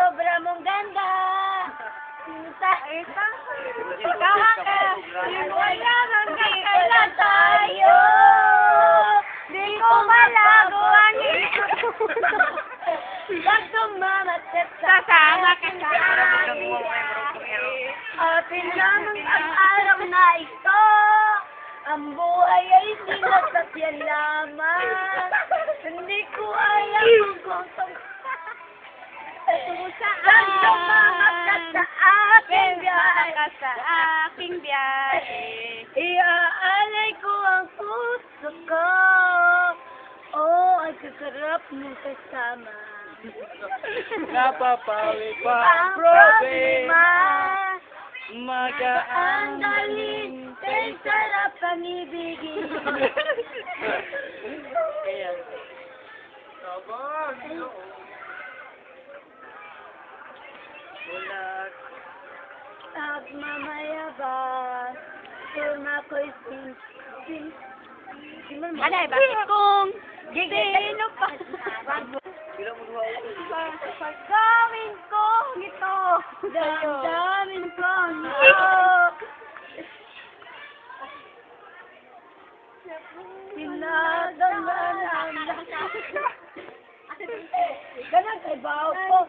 sobra mong ganda. Ikaw ka, wala nang kailan tayo. Di ko malago ang pag tumamatid sasama ka sa akin. Atin lang ang araw na ito. Ang buhay ay sinasakyan lamang. Hindi ko alam kung saan sa aking biyahe. Iaalay ko ang puso ko. Oh, ay kasarap mong kasama. Napapawi pa Ang problema. Magaan Andalin, kay sarap ang ibigin. Kaya. Bulag. At mamaya ba, turma ko'y Alay, bakit kung sino pa? Pagkawin ko nito, damdamin ko nito. Sinadamanan na. Ganun kay Bao ko.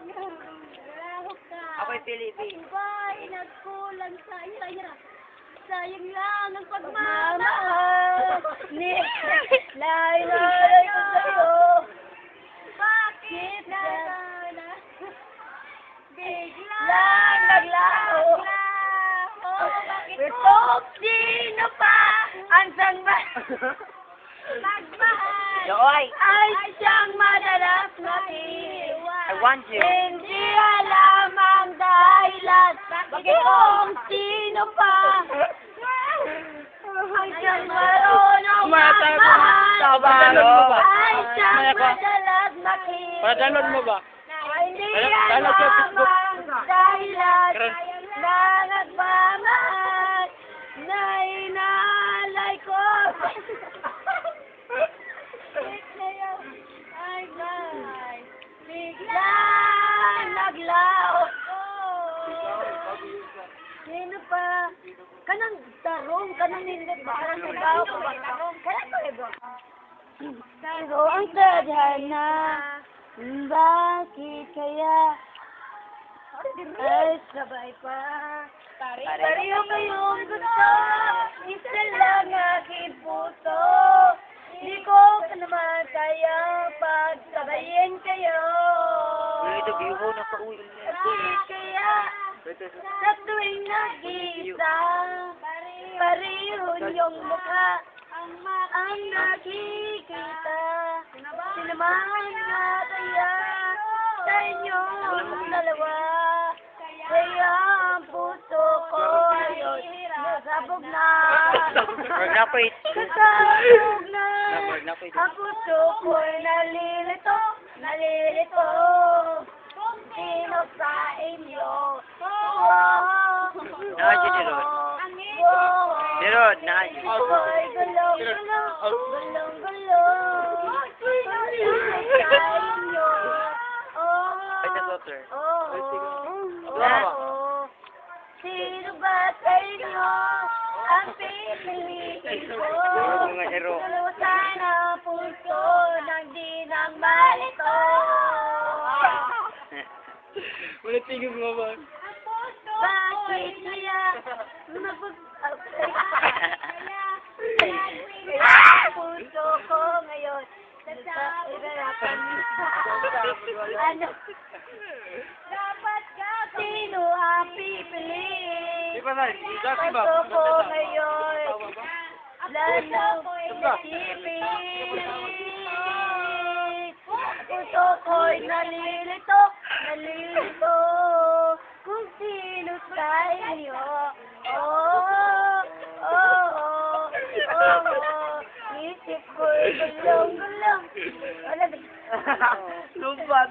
Ako'y Pilipin. Ba'y nagkulang sa iyo? Sayang lang ang pagmamahal. Layo-layo ko sa'yo. Bakit na bigla naglaho? Ito, sino pa ang sangba? Magmahal Yoy! ay siyang madalas nakiwan. I want you. Hindi alam ang dahilan. Bakit kung sino pa ang siyang marunong magmahal ay siyang madalas nakiwan. Pa-download mo ba? Hindi Download alam sa Facebook. ang dahilan na nagmamahal na inaalay ko. Ay, guys. Bigla naglaho. Sino pa? Kanang tarong, kanang nindot ba? Kanang naglaho ko ba? Kanang ko ba? Pero ang tadhana, bakit kaya ay sabay pa? Pareho kayong gusto, isa lang aking puso. Hindi ko pa naman kaya pagsabayin kayo. Ito, biho na pa uwi. Bakit kaya sa tuwing nag-iisa, pareho niyong mukha ang nakikita. Sinamahan nga kaya sa inyong dalawa. Kaya ang puso ko ay nasabog na. Wag na po ito. Nasabog na. Wag na po ito. Ang puso ko ay nalilito. Kung sino sa inyo. Nadyo ni Rod. Ni Rod, nadyo. Ako'y gulong-gulong. Gulong-gulong. Kung sino sa inyo. Ay, sa daughter. Sino ba sa inyo ang pipiliin ko? Mga hero. Nalusan ang puso ng di nang malito. Ulit tingin mo ba? Bakit kaya ang puso ko ngayon nasahirapan ano? Dapat ka sino ang pipiliin? Di ba na? Dati ba? Puso ko ngayon lalo nasipin. Puso ko'y nalilito kung sino sa inyo. Isip ko'y gulong-gulong. Lumban.